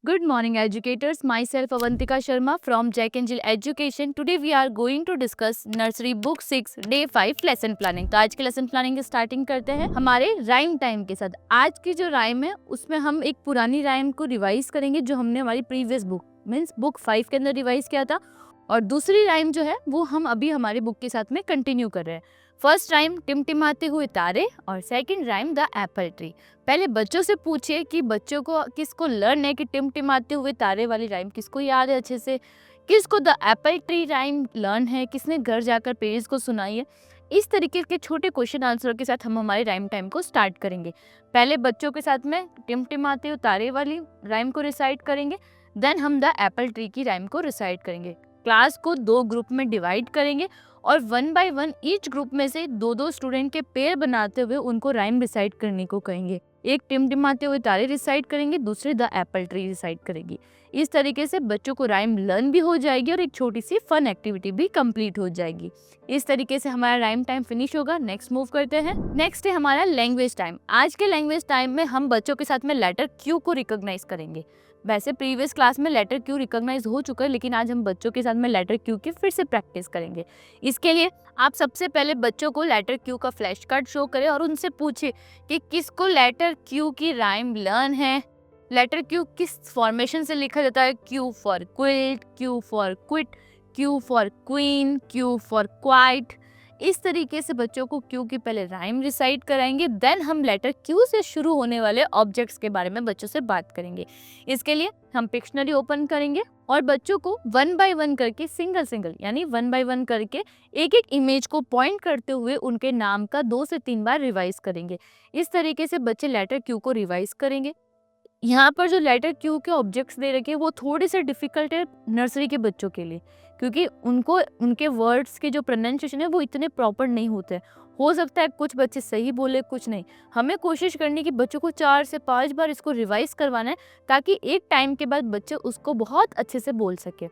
Good morning, educators. Myself Avantika Sharma from Jack and Jill Education. Today we are going to discuss Nursery Book 6 Day 5 Lesson Planning. तो आज के lesson planning की starting करते हैं हमारे rhyme time के साथ। आज की जो राइम है उसमें हम एक पुरानी राइम को रिवाइज करेंगे जो हमने हमारी प्रीवियस बुक मीन्स बुक 5 के अंदर रिवाइज किया था, और दूसरी राइम जो है वो हम अभी हमारी बुक के साथ में कंटिन्यू कर रहे हैं। फर्स्ट राइम टिमटिमाते हुए तारे और second rhyme the Apple tree. पहले बच्चों से पूछिए कि बच्चों को किसको लर्न है कि टिमटिमाते हुए तारे वाली राइम किसको याद है अच्छे से, किसको the Apple tree rhyme learn है, किसने घर जाकर पेरेंट्स को सुनाई है। इस तरीके के छोटे क्वेश्चन आंसर के साथ हम हमारे राइम टाइम को स्टार्ट करेंगे। पहले बच्चों के साथ में टिमटिमाते हुए तारे वाली राइम को रिसाइट करेंगे, देन हम द एप्पल ट्री की राइम को रिसाइट करेंगे। क्लास को 2 ग्रुप में डिवाइड करेंगे और 1 बाय 1 ईच ग्रुप में से 2-2 स्टूडेंट के पेयर बनाते हुए उनको राइम रिसाइट करने को कहेंगे। एक टिमटिमाते हुए तारे रिसाइट करेंगे, दूसरे द एप्पल ट्री रिसाइट करेगी। इस तरीके से बच्चों को राइम लर्न भी हो जाएगी और एक छोटी सी फन एक्टिविटी भी कंप्लीट हो जाएगी। इस तरीके से हमारा राइम टाइम फिनिश होगा। नेक्स्ट मूव करते हैं। नेक्स्ट है हमारा लैंग्वेज टाइम। आज के लैंग्वेज टाइम में हम बच्चों के साथ में लेटर क्यू को रिकॉग्नाइज करेंगे। वैसे प्रीवियस क्लास में लेटर क्यू रिकॉग्नाइज हो चुका है, लेकिन आज हम बच्चों के साथ में लेटर क्यू की फिर से प्रैक्टिस करेंगे। इसके लिए आप सबसे पहले बच्चों को लेटर क्यू का फ्लैश कार्ड शो करें और उनसे पूछे कि किसको लेटर क्यू की राइम लर्न है। लेटर क्यू किस फॉर्मेशन से लिखा जाता है? Q for quilt, Q for quit, Q for queen, Q for quite. इस तरीके से बच्चों को क्यू की पहले राइम रिसाइट कराएंगे, देन हम लेटर क्यू से शुरू होने वाले ऑब्जेक्ट्स के बारे में बच्चों से बात करेंगे। इसके लिए हम पिक्शनरी ओपन करेंगे और बच्चों को 1 बाय 1 करके सिंगल यानी 1 बाय 1 करके एक एक इमेज को पॉइंट करते हुए उनके नाम का 2 से 3 बार रिवाइज करेंगे। इस तरीके से बच्चे लेटर क्यू को रिवाइज करेंगे। यहाँ पर जो लेटर क्यू के ऑब्जेक्ट्स दे रखे हैं वो थोड़े से डिफिकल्ट है नर्सरी के बच्चों के लिए, क्योंकि उनको उनके वर्ड्स के जो प्रोनाउंसिएशन है वो इतने प्रॉपर नहीं होते। हो सकता है कुछ बच्चे सही बोले, कुछ नहीं। हमें कोशिश करनी कि बच्चों को 4 से 5 बार इसको रिवाइज करवाना है, ताकि एक टाइम के बाद बच्चे उसको बहुत अच्छे से बोल सके।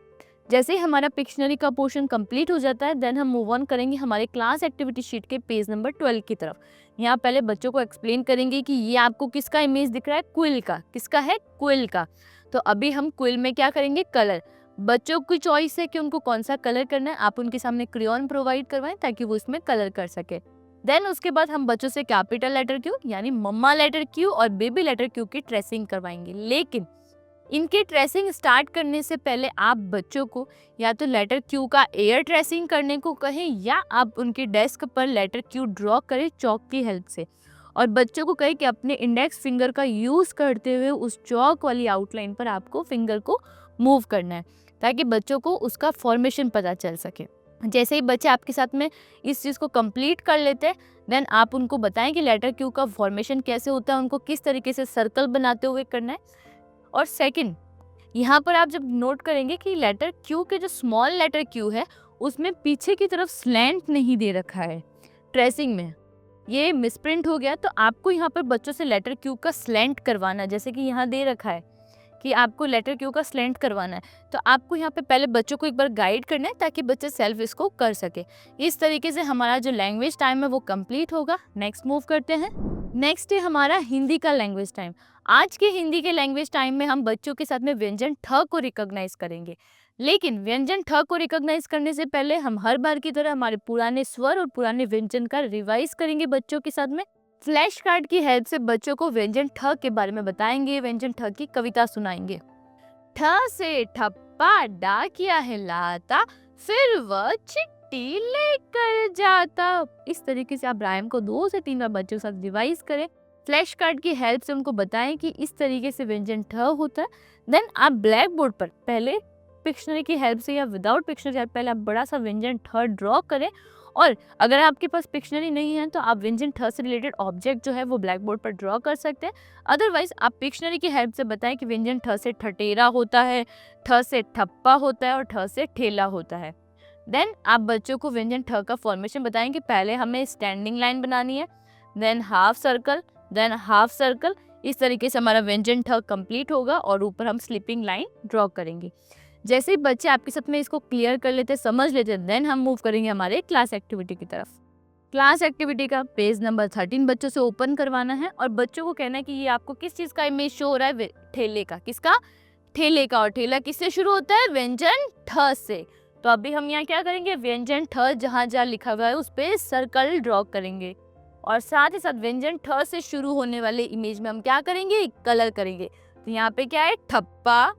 जैसे ही हमारा पिक्शनरी का पोर्शन कंप्लीट हो जाता है, देन हम मूव ऑन करेंगे हमारे क्लास एक्टिविटी शीट के पेज नंबर 12 की तरफ। यहाँ पहले बच्चों को एक्सप्लेन करेंगे कि ये आपको किसका इमेज दिख रहा है? क्विल का। किसका है? क्विल का। तो अभी हम क्विल में क्या करेंगे? कलर। बच्चों की चॉइस है कि उनको कौन सा कलर करना है। आप उनके सामने क्रेयॉन प्रोवाइड करवाएं ताकि वो इसमें कलर कर सके। देन उसके बाद हम बच्चों से कैपिटल लेटर क्यू यानी मम्मा लेटर क्यू और बेबी लेटर क्यू की ट्रेसिंग करवाएंगे। लेकिन इनकी ट्रेसिंग स्टार्ट करने से पहले आप बच्चों को या तो लेटर क्यू का एयर ट्रेसिंग करने को कहें, या आप उनके डेस्क पर लेटर क्यू ड्रॉ करें चॉक की हेल्प से, और बच्चों को कहें कि अपने इंडेक्स फिंगर का यूज़ करते हुए उस चॉक वाली आउटलाइन पर आपको फिंगर को मूव करना है, ताकि बच्चों को उसका फॉर्मेशन पता चल सके। जैसे ही बच्चे आपके साथ में इस चीज़ को कंप्लीट कर लेते हैं, देन आप उनको बताएं कि लेटर क्यू का फॉर्मेशन कैसे होता है, उनको किस तरीके से सर्कल बनाते हुए करना है। और सेकंड, यहाँ पर आप जब नोट करेंगे कि लेटर क्यू के जो स्मॉल लेटर क्यू है उसमें पीछे की तरफ स्लैंट नहीं दे रखा है ट्रेसिंग में, ये मिसप्रिंट हो गया। तो आपको यहाँ पर बच्चों से लेटर क्यू का स्लैंट करवाना, जैसे कि यहाँ दे रखा है कि आपको लेटर क्यू का स्लैंट करवाना है, तो आपको यहाँ पे पहले बच्चों को एक बार गाइड करना है ताकि बच्चे सेल्फ इसको कर सके। इस तरीके से हमारा जो लैंग्वेज टाइम है वो कंप्लीट होगा। नेक्स्ट मूव करते हैं। नेक्स्ट है हमारा हिंदी का लैंग्वेज टाइम। आज के हिंदी के लैंग्वेज टाइम में हम बच्चों के साथ में व्यंजन ठ को रिकॉग्नाइज करेंगे, लेकिन व्यंजन ठ को रिकॉग्नाइज करने से पहले हम हर बार की तरह हमारे पुराने स्वर और पुराने व्यंजन का रिवाइज करेंगे बच्चों के साथ में। फ्लैश कार्ड की हेल्प से बच्चों को व्यंजन ठ के बारे में बताएंगे, व्यंजन ठ की कविता सुनाएंगे। ठ से ठप्पा डाकिया हिलाता, फिर वह चिट्ठी लेकर जाता। इस तरीके से आप राइम को 2 से 3 बार बच्चों के साथ रिवाइज करें। फ्लैश कार्ड की हेल्प से उनको बताएं कि इस तरीके से व्यंजन ठ होता है। देन आप ब्लैक बोर्ड पर पहले पिक्शनरी की हेल्प से या विदाउट पिक्शनरी पहले आप बड़ा सा व्यंजन ठ ड्रॉ करें, और अगर आपके पास पिक्शनरी नहीं है तो आप व्यंजन ठ से रिलेटेड ऑब्जेक्ट जो है वो ब्लैक बोर्ड पर ड्रॉ कर सकते हैं। अदरवाइज आप पिक्शनरी की हेल्प से बताएं कि व्यंजन ठ से ठटेरा होता है, ठ से ठप्पा होता है और ठ से ठेला होता है। देन आप बच्चों को व्यंजन ठ का फॉर्मेशन बताएं कि पहले हमें स्टैंडिंग लाइन बनानी है, than half circle, than half circle. इस तरीके से हमारा व्यंजन ठ कंप्लीट होगा और ऊपर हम स्लिपिंग लाइन ड्रॉ करेंगे। जैसे ही बच्चे आपके साथ में इसको क्लियर कर लेते, समझ लेते, देन हम मूव करेंगे हमारे क्लास एक्टिविटी की तरफ। क्लास एक्टिविटी का पेज नंबर 13 बच्चों से ओपन करवाना है और बच्चों को कहना है कि ये आपको किस चीज़ का इमेज शो हो रहा है? ठेले का। किसका? ठेले का, और ठेला किससे शुरू होता है? व्यंजन ठ से। तो अभी हम यहाँ क्या करेंगे? व्यंजन ठ जहाँ जहाँ लिखा हुआ है उस पे सर्कल ड्रॉ करेंगे, और साथ ही साथ व्यंजन ठ से शुरू होने वाले इमेज में हम क्या करेंगे? कलर करेंगे। तो यहाँ पे क्या है? ठप्पा,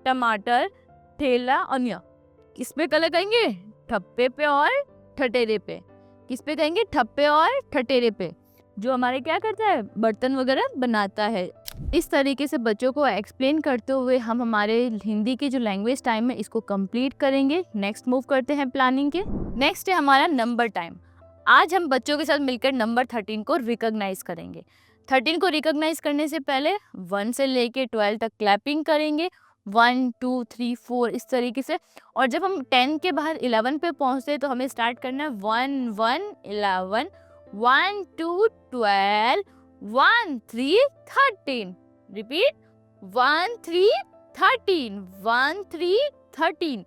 टमाटर, ठेला, अन्य। किस पे कलर करेंगे? ठप्पे पे और ठटेरे पे। किस पे कहेंगे? ठप्पे और ठटेरे पे, जो हमारे क्या करता है? बर्तन वगैरह बनाता है। इस तरीके से बच्चों को एक्सप्लेन करते हुए हम हमारे हिंदी की जो लैंग्वेज टाइम है इसको कंप्लीट करेंगे। नेक्स्ट मूव करते हैं प्लानिंग के। नेक्स्ट है हमारा नंबर टाइम। आज हम बच्चों के साथ मिलकर नंबर 13 को रिकॉग्नाइज करेंगे। 13 को रिकॉग्नाइज करने से पहले 1 से लेके 12 तक क्लैपिंग करेंगे, 1 2 3 4 इस तरीके से। और जब हम 10 के बाहर 11 पे पहुंचते तो हमें स्टार्ट करना है 1 1 11, 1 2 12, 1 3 13। रिपीट, 1 3 13, 1 3 13।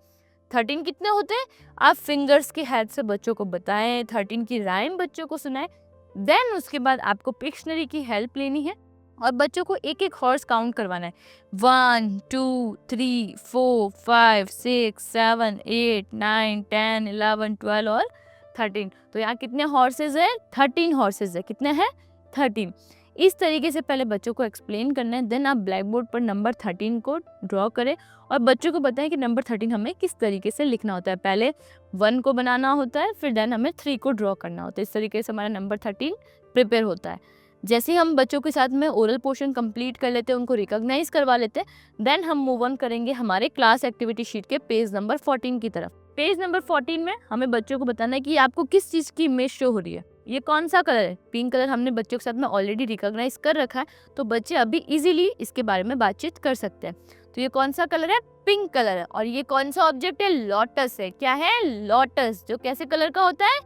13 कितने होते हैं? आप फिंगर्स की हेल्प से बच्चों को बताएं, 13 की राइम बच्चों को सुनाएं। देन उसके बाद आपको पिक्शनरी की हेल्प लेनी है और बच्चों को एक एक हॉर्स काउंट करवाना है। 1 2 3 4 5 6 7 8 9 10 11 12 और 13। तो यहाँ कितने हॉर्सेज है? 13 हॉर्सेज है। कितने हैं? 13। इस तरीके से पहले बच्चों को एक्सप्लेन करना है। देन आप ब्लैक बोर्ड पर नंबर 13 को ड्रॉ करें और बच्चों को बताएं कि नंबर 13 हमें किस तरीके से लिखना होता है। पहले 1 को बनाना होता है, फिर देन हमें 3 को ड्रॉ करना होता है। इस तरीके से हमारा नंबर 13 प्रिपेयर होता है। जैसे ही हम बच्चों के साथ में ओरल पोर्शन कंप्लीट कर लेते हैं, उनको रिकॉग्नाइज करवा लेते हैं, देन हम मूव ऑन करेंगे हमारे क्लास एक्टिविटी शीट के पेज नंबर 14 की तरफ। पेज नंबर 14 में हमें बच्चों को बताना है कि आपको किस चीज़ की इमेज शो हो रही है। ये कौन सा कलर है? पिंक कलर हमने बच्चों के साथ में ऑलरेडी रिकॉग्नाइज कर रखा है, तो बच्चे अभी इजीली इसके बारे में बातचीत कर सकते हैं। तो ये कौन सा कलर है? पिंक कलर है। और ये कौन सा ऑब्जेक्ट है? लोटस है। क्या है? लोटस, जो कैसे कलर का होता है?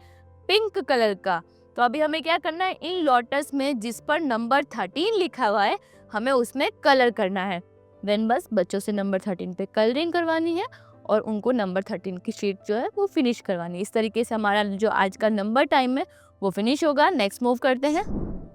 पिंक कलर का। तो अभी हमें क्या करना है? इन लोटस में जिस पर नंबर 13 लिखा हुआ है हमें उसमें कलर करना है। देन बस बच्चों से नंबर 13 पे कलरिंग करवानी है और उनको नंबर 13 की शीट जो है वो फिनिश करवानी है। इस तरीके से हमारा जो आज का नंबर टाइम है वो फिनिश होगा। नेक्स्ट मूव करते हैं।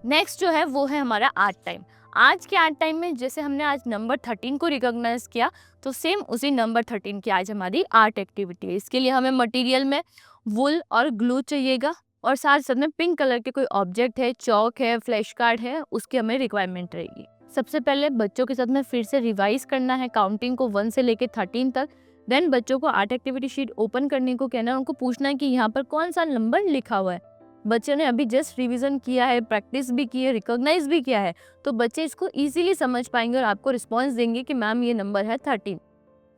नेक्स्ट जो है वो है हमारा आर्ट टाइम। आज के आर्ट टाइम में जैसे हमने आज नंबर 13 को रिकॉग्नाइज किया, तो सेम उसी नंबर 13 की आज हमारी आर्ट एक्टिविटी है। इसके लिए हमें मटेरियल में वुल और ग्लू चाहिएगा और साथ साथ में पिंक कलर के कोई ऑब्जेक्ट है, चौक है, फ्लैश कार्ड है, उसकी हमें रिक्वायरमेंट रहेगी। सबसे पहले बच्चों के साथ में फिर से रिवाइज करना है काउंटिंग को 1 से लेके 13 तक। देन बच्चों को आर्ट एक्टिविटी शीट ओपन करने को कहना है, उनको पूछना है कि यहाँ पर कौन सा नंबर लिखा हुआ है। बच्चे ने अभी जस्ट रिवीजन किया है, प्रैक्टिस भी की है, रिकॉग्नाइज भी किया है, तो बच्चे इसको इजीली समझ पाएंगे और आपको रिस्पॉन्स देंगे कि मैम ये नंबर है 13।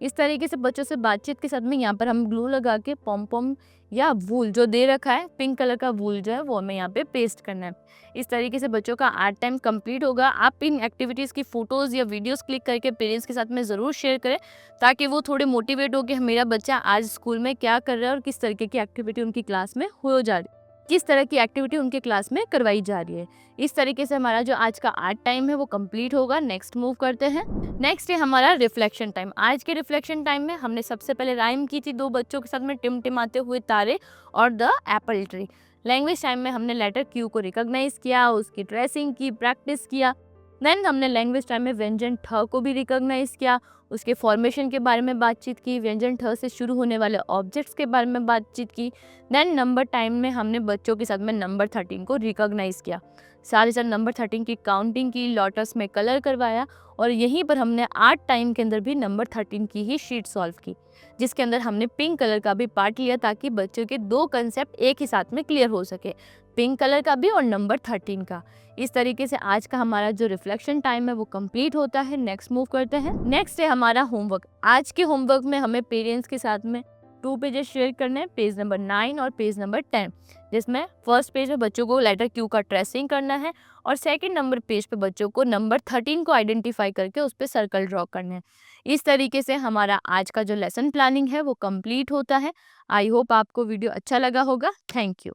इस तरीके से बच्चों से बातचीत के साथ में यहाँ पर हम ग्लू लगा के पॉम पॉम या वूल जो दे रखा है, पिंक कलर का वूल जो है वो हमें यहाँ पे पेस्ट करना है। इस तरीके से बच्चों का आर्ट टाइम कंप्लीट होगा। आप इन एक्टिविटीज़ की फ़ोटोज़ या वीडियोस क्लिक करके पेरेंट्स के साथ में ज़रूर शेयर करें, ताकि वो थोड़े मोटिवेट हो कि मेरा बच्चा आज स्कूल में क्या कर रहा है और किस तरीके की एक्टिविटी उनकी क्लास में हो जा रही है, किस तरह की एक्टिविटी उनके क्लास में करवाई जा रही है। इस तरीके से हमारा जो आज का आर्ट टाइम है वो कंप्लीट होगा। नेक्स्ट मूव करते हैं। नेक्स्ट है हमारा रिफ्लेक्शन टाइम। आज के रिफ्लेक्शन टाइम में हमने सबसे पहले राइम की थी 2 बच्चों के साथ में, टिमटिमाते हुए तारे और the Apple tree. Language time में हमने लेटर क्यू को रिकॉग्नाइज किया, उसकी ड्रेसिंग की, प्रैक्टिस किया। देन हमने लैंग्वेज टाइम में व्यंजन ठ को भी रिकॉग्नाइज किया, उसके फॉर्मेशन के बारे में बातचीत की, व्यंजन ठ से शुरू होने वाले ऑब्जेक्ट्स के बारे में बातचीत की। देन नंबर टाइम में हमने बच्चों के साथ में नंबर 13 को रिकॉग्नाइज किया, साथ ही साथ नंबर 13 की काउंटिंग की, लोटस में कलर करवाया और यहीं पर हमने आर्ट टाइम के अंदर भी नंबर 13 की ही शीट सॉल्व की, जिसके अंदर हमने पिंक कलर का भी पार्ट लिया ताकि बच्चों के 2 कंसेप्ट एक ही साथ में क्लियर हो सके, पिंक कलर का भी और नंबर 13 का। इस तरीके से आज का हमारा जो रिफ्लेक्शन टाइम है वो कंप्लीट होता है। नेक्स्ट मूव करते हैं। नेक्स्ट है हमारा होमवर्क। आज के होमवर्क में हमें पेरेंट्स के साथ में 2 पेजेस शेयर करने हैं, पेज नंबर 9 और पेज नंबर 10, जिसमें फर्स्ट पेज में बच्चों को लेटर क्यू का ट्रेसिंग करना है और सेकंड नंबर पेज पे बच्चों को नंबर 13 को आइडेंटिफाई करके उस पर सर्कल ड्रॉ करने हैं। इस तरीके से हमारा आज का जो लेसन प्लानिंग है वो कंप्लीट होता है। आई होप आपको वीडियो अच्छा लगा होगा। Thank you.